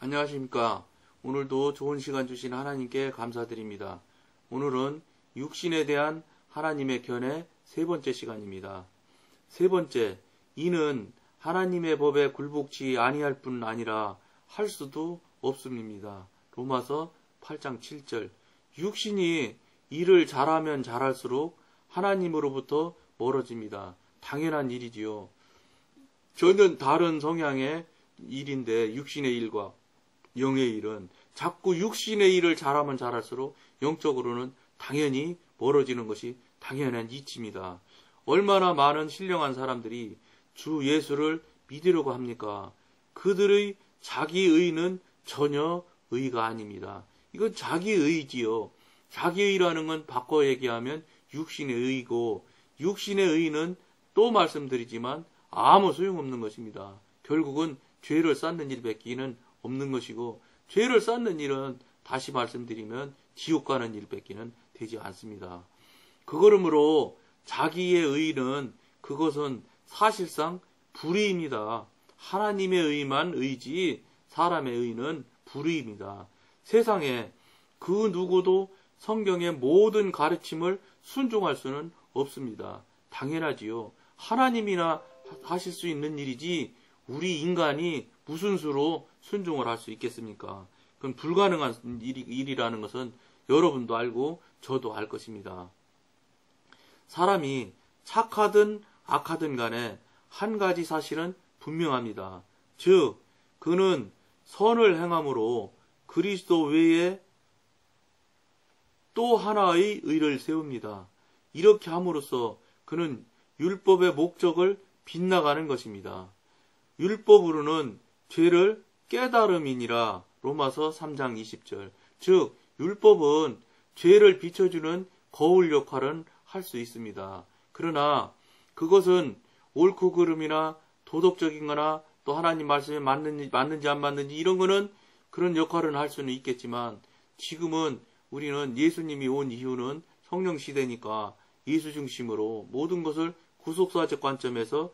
안녕하십니까. 오늘도 좋은 시간 주신 하나님께 감사드립니다. 오늘은 육신에 대한 하나님의 견해 세 번째 시간입니다. 세 번째, 이는 하나님의 법에 굴복치 아니할 뿐 아니라 할 수도 없음입니다. 로마서 8장 7절. 육신이 일을 잘하면 잘할수록 하나님으로부터 멀어집니다. 당연한 일이지요. 저는 다른 성향의 일인데 육신의 일과 영의 일은 자꾸 육신의 일을 잘하면 잘할수록 영적으로는 당연히 멀어지는 것이 당연한 이치입니다. 얼마나 많은 신령한 사람들이 주 예수를 믿으려고 합니까? 그들의 자기의는 전혀 의가 아닙니다. 이건 자기의지요. 자기의라는 건 바꿔 얘기하면 육신의 의고, 육신의 의는 또 말씀드리지만 아무 소용없는 것입니다. 결국은 죄를 쌓는 일밖에는 없는 것이고, 죄를 쌓는 일은 다시 말씀드리면 지옥 가는 일밖에는 되지 않습니다. 그러므로 자기의 의는 그것은 사실상 불의입니다. 하나님의 의만 의지 사람의 의는 불의입니다. 세상에 그 누구도 성경의 모든 가르침을 순종할 수는 없습니다. 당연하지요. 하나님이나 하실 수 있는 일이지 우리 인간이 무슨 수로 순종을 할 수 있겠습니까? 그건 불가능한 일이라는 것은 여러분도 알고 저도 알 것입니다. 사람이 착하든 악하든 간에 한 가지 사실은 분명합니다. 즉, 그는 선을 행함으로 그리스도 외에 또 하나의 의를 세웁니다. 이렇게 함으로써 그는 율법의 목적을 빗나가는 것입니다. 율법으로는 죄를 깨달음이니라. 로마서 3장 20절. 즉 율법은 죄를 비춰주는 거울 역할은 할 수 있습니다. 그러나 그것은 옳고 그름이나 도덕적인 거나 또 하나님 말씀에 맞는지 안 맞는지 이런 거는 그런 역할은 할 수는 있겠지만, 지금은 우리는 예수님이 온 이유는 성령 시대니까 예수 중심으로 모든 것을 구속사적 관점에서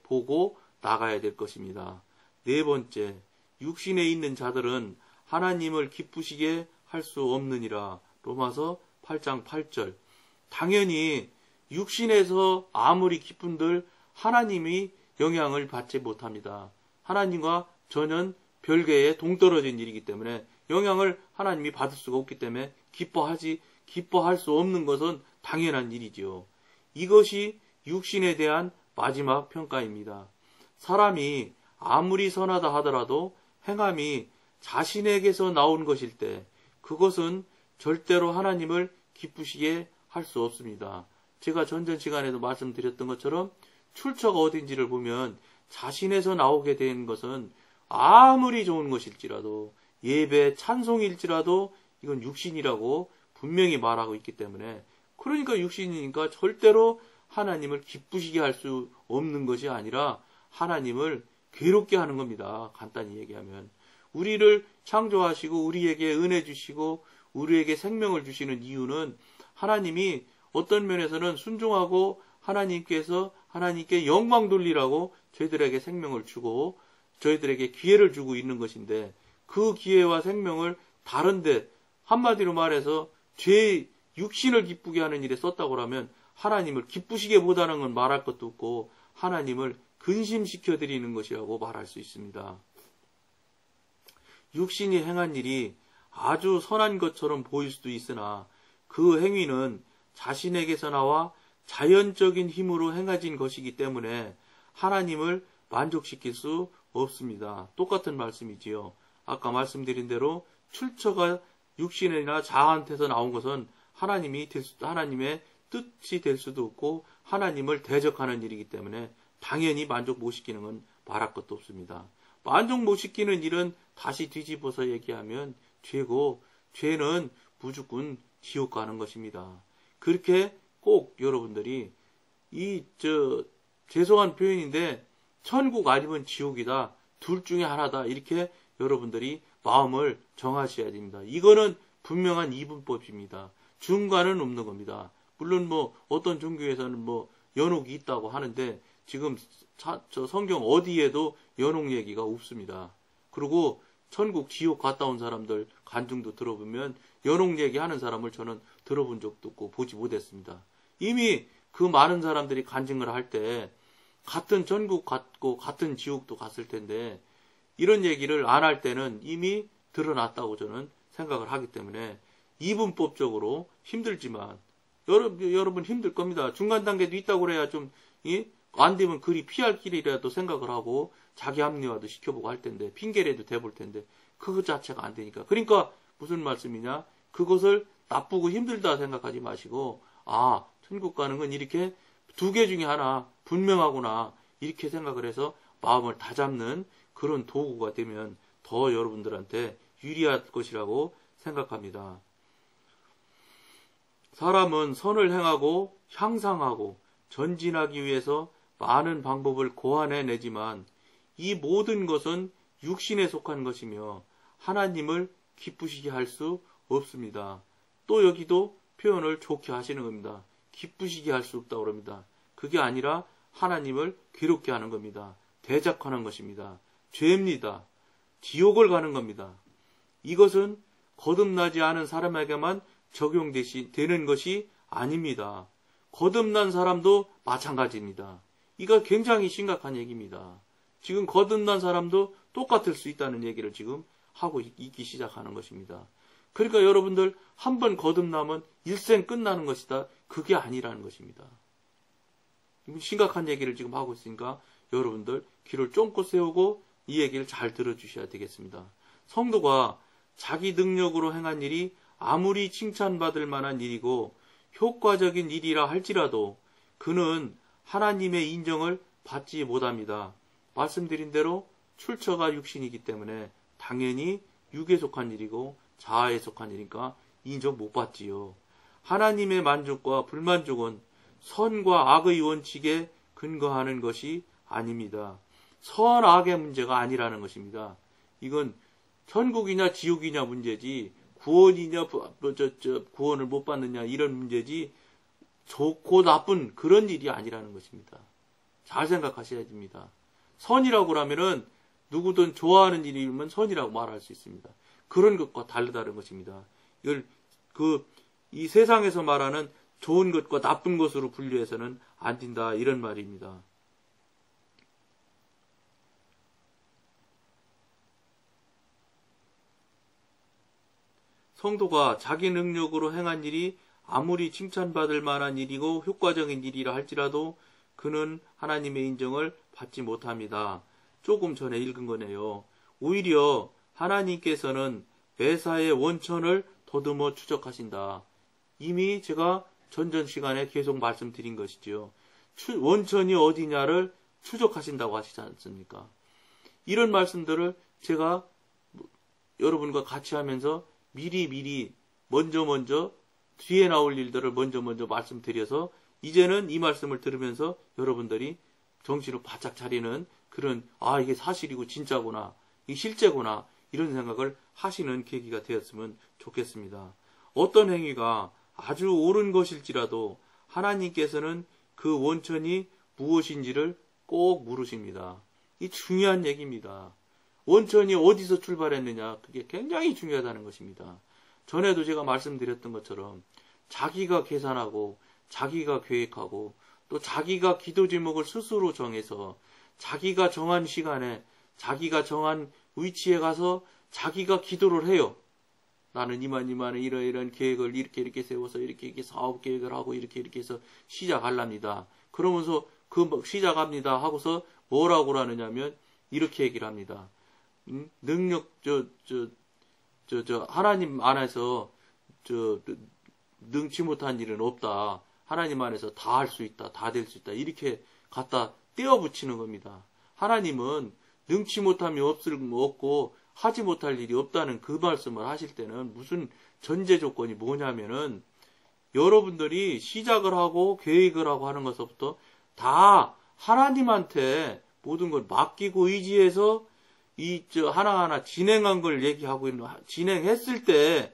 보고 나가야 될 것입니다. 네 번째, 육신에 있는 자들은 하나님을 기쁘시게 할 수 없느니라. 로마서 8장 8절. 당연히 육신에서 아무리 기쁜들 하나님이 영향을 받지 못합니다. 하나님과 전혀 별개의 동떨어진 일이기 때문에 영향을 하나님이 받을 수가 없기 때문에 기뻐할 수 없는 것은 당연한 일이지요. 이것이 육신에 대한 마지막 평가입니다. 사람이 아무리 선하다 하더라도 행함이 자신에게서 나온 것일 때 그것은 절대로 하나님을 기쁘시게 할 수 없습니다. 제가 전전 시간에도 말씀드렸던 것처럼 출처가 어딘지를 보면 자신에서 나오게 된 것은 아무리 좋은 것일지라도, 예배 찬송일지라도 이건 육신이라고 분명히 말하고 있기 때문에, 그러니까 육신이니까 절대로 하나님을 기쁘시게 할 수 없는 것이 아니라 하나님을 괴롭게 하는 겁니다. 간단히 얘기하면 우리를 창조하시고 우리에게 은혜 주시고 우리에게 생명을 주시는 이유는 하나님이 어떤 면에서는 순종하고 하나님께 영광 돌리라고 저희들에게 생명을 주고 저희들에게 기회를 주고 있는 것인데, 그 기회와 생명을 다른데, 한마디로 말해서 육신을 기쁘게 하는 일에 썼다고 하면 하나님을 기쁘시게 못하는 건 말할 것도 없고 하나님을 근심시켜 드리는 것이라고 말할 수 있습니다. 육신이 행한 일이 아주 선한 것처럼 보일 수도 있으나 그 행위는 자신에게서 나와 자연적인 힘으로 행해진 것이기 때문에 하나님을 만족시킬 수 없습니다. 똑같은 말씀이지요. 아까 말씀드린 대로 출처가 육신이나 자아한테서 나온 것은 하나님의 뜻이 될 수도 없고 하나님을 대적하는 일이기 때문에 당연히 만족 못 시키는 건 말할 것도 없습니다. 만족 못 시키는 일은 다시 뒤집어서 얘기하면 죄고, 죄는 무조건 지옥 가는 것입니다. 그렇게 꼭 여러분들이 죄송한 표현인데 천국 아니면 지옥이다, 둘 중에 하나다, 이렇게 여러분들이 마음을 정하셔야 됩니다. 이거는 분명한 이분법입니다. 중간은 없는 겁니다. 물론 어떤 종교에서는 연옥이 있다고 하는데 지금 저 성경 어디에도 연옥 얘기가 없습니다. 그리고 천국 지옥 갔다 온 사람들 간증도 들어보면 연옥 얘기하는 사람을 저는 들어본 적도 없고 보지 못했습니다. 이미 그 많은 사람들이 간증을 할 때 같은 천국 갔고 같은 지옥도 갔을 텐데 이런 얘기를 안 할 때는 이미 드러났다고 저는 생각을 하기 때문에 이분법적으로 힘들지만 여러분 힘들 겁니다. 중간 단계도 있다고 그래야 좀 안 되면 그리 피할 길이라도 생각을 하고 자기 합리화도 시켜보고 할 텐데 핑계라도 대볼 텐데 그것 자체가 안 되니까. 그러니까 무슨 말씀이냐? 그것을 나쁘고 힘들다 생각하지 마시고 천국 가는 건 이렇게 두 개 중에 하나 분명하구나 이렇게 생각을 해서 마음을 다잡는 그런 도구가 되면 더 여러분들한테 유리할 것이라고 생각합니다. 사람은 선을 행하고 향상하고 전진하기 위해서 많은 방법을 고안해내지만 이 모든 것은 육신에 속한 것이며 하나님을 기쁘시게 할 수 없습니다. 또 여기도 표현을 좋게 하시는 겁니다. 기쁘시게 할 수 없다고 합니다. 그게 아니라 하나님을 괴롭게 하는 겁니다. 대적하는 것입니다. 죄입니다. 지옥을 가는 겁니다. 이것은 거듭나지 않은 사람에게만 적용되는 것이 아닙니다. 거듭난 사람도 마찬가지입니다. 이거 굉장히 심각한 얘기입니다. 지금 거듭난 사람도 똑같을 수 있다는 얘기를 지금 하고 있기 시작하는 것입니다. 그러니까 여러분들 한 번 거듭나면 일생 끝나는 것이다. 그게 아니라는 것입니다. 심각한 얘기를 지금 하고 있으니까 여러분들 귀를 쫑긋 세우고 이 얘기를 잘 들어주셔야 되겠습니다. 성도가 자기 능력으로 행한 일이 아무리 칭찬받을 만한 일이고 효과적인 일이라 할지라도 그는 하나님의 인정을 받지 못합니다. 말씀드린 대로 출처가 육신이기 때문에 당연히 육에 속한 일이고 자아에 속한 일이니까 인정 못 받지요. 하나님의 만족과 불만족은 선과 악의 원칙에 근거하는 것이 아닙니다. 선악의 문제가 아니라는 것입니다. 이건 천국이냐 지옥이냐 문제지 구원이냐 구원을 못 받느냐 이런 문제지 좋고 나쁜 그런 일이 아니라는 것입니다. 잘 생각하셔야 됩니다. 선이라고 하면은 누구든 좋아하는 일이면 선이라고 말할 수 있습니다. 그런 것과 다르다는 것입니다. 이걸 이 세상에서 말하는 좋은 것과 나쁜 것으로 분류해서는 안 된다 이런 말입니다. 성도가 자기 능력으로 행한 일이 아무리 칭찬받을 만한 일이고 효과적인 일이라 할지라도 그는 하나님의 인정을 받지 못합니다. 조금 전에 읽은 거네요. 오히려 하나님께서는 매사의 원천을 더듬어 추적하신다. 이미 제가 전전 시간에 계속 말씀드린 것이지요. 원천이 어디냐를 추적하신다고 하시지 않습니까? 이런 말씀들을 제가 여러분과 같이 하면서 미리 먼저 뒤에 나올 일들을 먼저 말씀드려서 이제는 이 말씀을 들으면서 여러분들이 정신을 바짝 차리는 그런 이게 사실이고 진짜구나 이게 실제구나 이런 생각을 하시는 계기가 되었으면 좋겠습니다. 어떤 행위가 아주 옳은 것일지라도 하나님께서는 그 원천이 무엇인지를 꼭 물으십니다. 이 중요한 얘기입니다. 원천이 어디서 출발했느냐 그게 굉장히 중요하다는 것입니다. 전에도 제가 말씀드렸던 것처럼 자기가 계산하고 자기가 계획하고 또 자기가 기도 제목을 스스로 정해서 자기가 정한 시간에 자기가 정한 위치에 가서 자기가 기도를 해요. 나는 이만의 이러이러한 계획을 이렇게 세워서 이렇게 사업 계획을 하고 이렇게 해서 시작하랍니다. 그러면서 시작합니다 하고서 뭐라고 하느냐면 이렇게 얘기를 합니다. 능력 하나님 안에서 능치 못한 일은 없다. 하나님 안에서 다 할 수 있다. 다 될 수 있다. 이렇게 갖다 떼어 붙이는 겁니다. 하나님은 능치 못함이 없고 하지 못할 일이 없다는 그 말씀을 하실 때는 무슨 전제 조건이 뭐냐면은 여러분들이 시작을 하고 계획을 하고 하는 것부터 다 하나님한테 모든 걸 맡기고 의지해서 하나하나 진행한 걸 얘기하고 있는, 진행했을 때,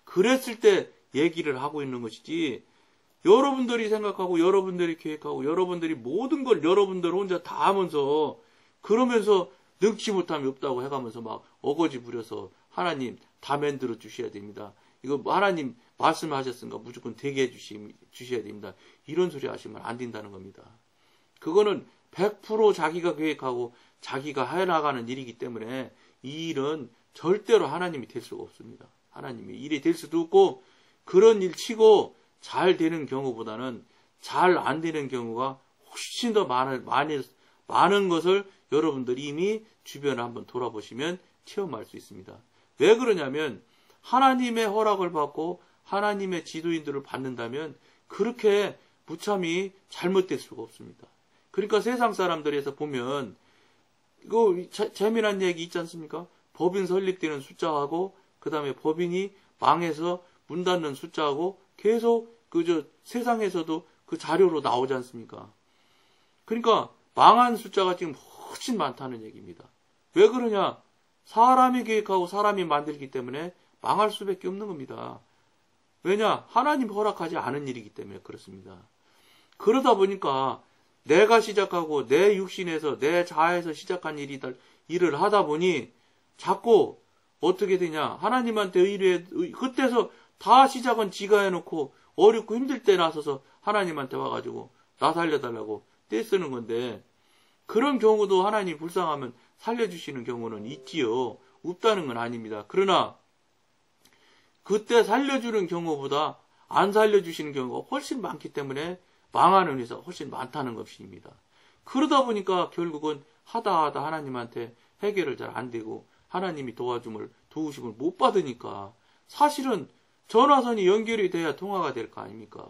그랬을 때 얘기를 하고 있는 것이지, 여러분들이 생각하고, 여러분들이 계획하고, 여러분들이 모든 걸 여러분들 혼자 다 하면서, 그러면서 능치 못함이 없다고 해가면서 막 어거지 부려서 하나님 다 만들어 주셔야 됩니다. 이거 하나님 말씀하셨으니까 무조건 되게 해주셔야 됩니다. 이런 소리 하시면 안 된다는 겁니다. 그거는 100% 자기가 계획하고 자기가 해나가는 일이기 때문에 이 일은 절대로 하나님이 될 수가 없습니다. 하나님이 일이 될 수도 없고 그런 일 치고 잘 되는 경우보다는 잘 안 되는 경우가 훨씬 더 많은 것을 여러분들이 이미 주변에 한번 돌아보시면 체험할 수 있습니다. 왜 그러냐면 하나님의 허락을 받고 하나님의 지도인들을 받는다면 그렇게 무참히 잘못될 수가 없습니다. 그러니까 세상 사람들에서 보면 이거 재미난 얘기 있지 않습니까? 법인 설립되는 숫자하고 그 다음에 법인이 망해서 문 닫는 숫자하고 계속 세상에서도 그 자료로 나오지 않습니까? 그러니까 망한 숫자가 지금 훨씬 많다는 얘기입니다. 왜 그러냐? 사람이 계획하고 사람이 만들기 때문에 망할 수밖에 없는 겁니다. 왜냐? 하나님 허락하지 않은 일이기 때문에 그렇습니다. 그러다 보니까 내가 시작하고 내 육신에서 내 자아에서 시작한 일을 하다 보니 자꾸 어떻게 되냐? 하나님한테 그때서 다 시작은 지가 해놓고 어렵고 힘들 때 나서서 하나님한테 와가지고 나 살려달라고 떼쓰는 건데 그런 경우도 하나님 불쌍하면 살려주시는 경우는 있지요. 없다는 건 아닙니다. 그러나 그때 살려주는 경우보다 안 살려주시는 경우가 훨씬 많기 때문에 망하는 회사가 훨씬 많다는 것입니다. 그러다 보니까 결국은 하다 하나님한테 해결을 잘 안 되고 하나님이 도우심을 못 받으니까 사실은 전화선이 연결이 돼야 통화가 될 거 아닙니까?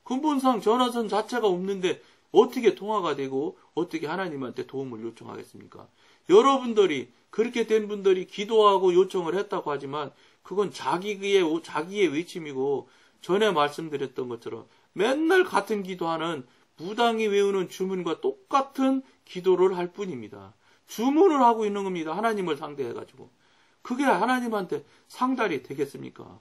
근본상 전화선 자체가 없는데 어떻게 통화가 되고 어떻게 하나님한테 도움을 요청하겠습니까? 여러분들이 그렇게 된 분들이 기도하고 요청을 했다고 하지만 그건 자기의 외침이고 전에 말씀드렸던 것처럼 맨날 같은 기도하는 무당이 외우는 주문과 똑같은 기도를 할 뿐입니다. 주문을 하고 있는 겁니다. 하나님을 상대해가지고. 그게 하나님한테 상달이 되겠습니까?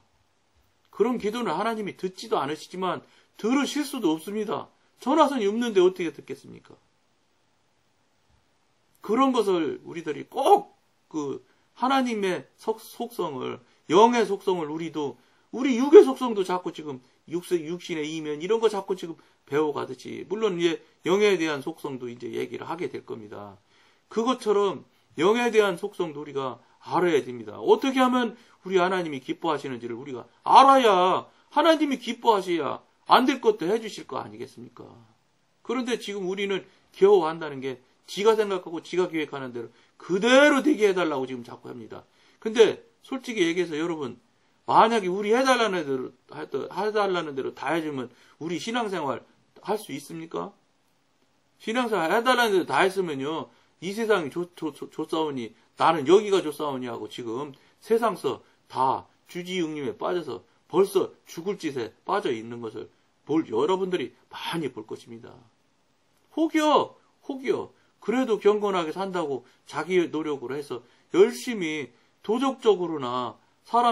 그런 기도는 하나님이 듣지도 않으시지만 들으실 수도 없습니다. 전화선이 없는데 어떻게 듣겠습니까? 그런 것을 우리들이 꼭 하나님의 속성을, 영의 속성을 우리 육의 속성도 자꾸 지금 육신의 이면 이런 거 자꾸 지금 배워가듯이, 물론 이제 영에 대한 속성도 이제 얘기를 하게 될 겁니다. 그것처럼 영에 대한 속성도 우리가 알아야 됩니다. 어떻게 하면 우리 하나님이 기뻐하시는지를 우리가 알아야 하나님이 기뻐하셔야 안 될 것도 해주실 거 아니겠습니까? 그런데 지금 우리는 겨우 한다는 게 지가 생각하고 지가 계획하는 대로 그대로 되게 해달라고 지금 자꾸 합니다. 근데 솔직히 얘기해서 여러분, 만약에 우리 해달라는 대로 다 해주면 우리 신앙생활 할 수 있습니까? 신앙생활 해달라는 대로 다 했으면요, 이 세상이 좋사오니 나는 여기가 좋사오니 하고 지금 세상서 다 주지응림에 빠져서 벌써 죽을 짓에 빠져 있는 것을 여러분들이 많이 볼 것입니다. 혹여 그래도 경건하게 산다고 자기 노력으로 해서 열심히 도덕적으로나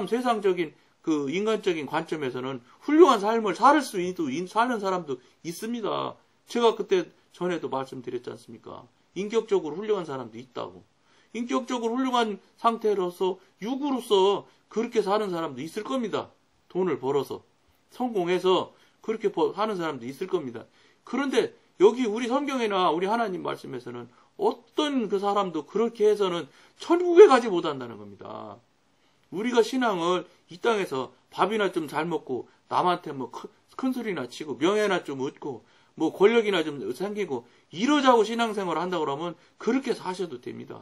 세상적인 인간적인 관점에서는 훌륭한 삶을 사는 사람도 있습니다. 제가 그때 전에도 말씀드렸지 않습니까? 인격적으로 훌륭한 사람도 있다고. 인격적으로 훌륭한 상태로서 육으로서 그렇게 사는 사람도 있을 겁니다. 돈을 벌어서 성공해서 그렇게 사는 사람도 있을 겁니다. 그런데 여기 우리 성경이나 우리 하나님 말씀에서는 어떤 그 사람도 그렇게 해서는 천국에 가지 못한다는 겁니다. 우리가 신앙을 이 땅에서 밥이나 좀 잘 먹고 남한테 큰 소리나 치고 명예나 좀 얻고 권력이나 좀 생기고 이러자고 신앙생활을 한다고 그러면 그렇게 사셔도 됩니다.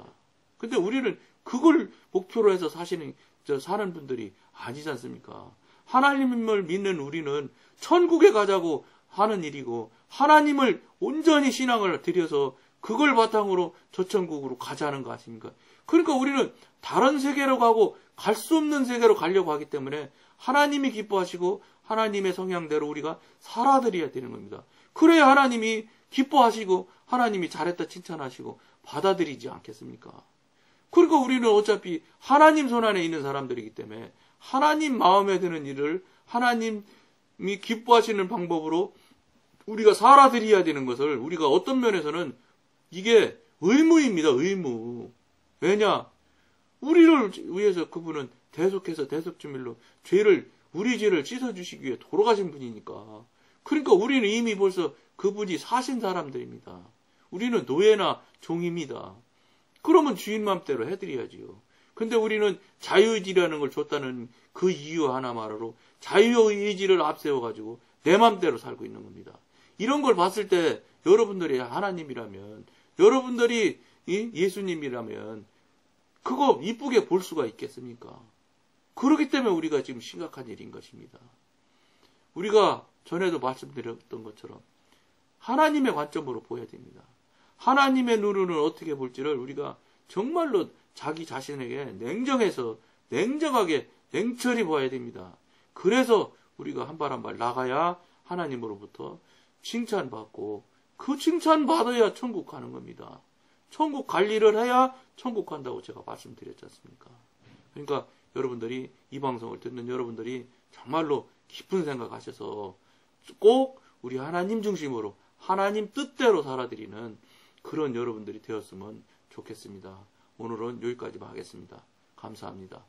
근데 우리는 그걸 목표로 해서 사는 분들이 아니지 않습니까? 하나님을 믿는 우리는 천국에 가자고 하는 일이고 하나님을 온전히 신앙을 들여서 그걸 바탕으로 저 천국으로 가자는 거 아닙니까? 그러니까 우리는 다른 세계로 가고 갈 수 없는 세계로 가려고 하기 때문에 하나님이 기뻐하시고 하나님의 성향대로 우리가 살아드려야 되는 겁니다. 그래야 하나님이 기뻐하시고 하나님이 잘했다 칭찬하시고 받아들이지 않겠습니까? 그러니까 우리는 어차피 하나님 손안에 있는 사람들이기 때문에 하나님 마음에 드는 일을 하나님이 기뻐하시는 방법으로 우리가 살아드려야 되는 것을 우리가 어떤 면에서는 이게 의무입니다. 의무. 왜냐? 우리를 위해서 그분은 대속해서 대속주밀로 우리 죄를 씻어주시기 위해 돌아가신 분이니까. 그러니까 우리는 이미 벌써 그분이 사신 사람들입니다. 우리는 노예나 종입니다. 그러면 주인 맘대로 해드려야지요. 근데 우리는 자유의지라는 걸 줬다는 그 이유 하나만으로 자유의지를 앞세워가지고 내 맘대로 살고 있는 겁니다. 이런 걸 봤을 때 여러분들이 하나님이라면, 여러분들이 예수님이라면 그거 이쁘게 볼 수가 있겠습니까? 그렇기 때문에 우리가 지금 심각한 일인 것입니다. 우리가 전에도 말씀드렸던 것처럼 하나님의 관점으로 보여야 됩니다. 하나님의 눈으로는 어떻게 볼지를 우리가 정말로 자기 자신에게 냉정하게 냉철히 봐야 됩니다. 그래서 우리가 한 발 한 발 나가야 하나님으로부터 칭찬받고 그 칭찬받아야 천국 가는 겁니다. 천국 갈 일을 해야 천국 간다고 제가 말씀드렸지 않습니까? 그러니까 여러분들이 이 방송을 듣는 여러분들이 정말로 깊은 생각하셔서 꼭 우리 하나님 중심으로 하나님 뜻대로 살아드리는 그런 여러분들이 되었으면 좋겠습니다. 오늘은 여기까지만 하겠습니다. 감사합니다.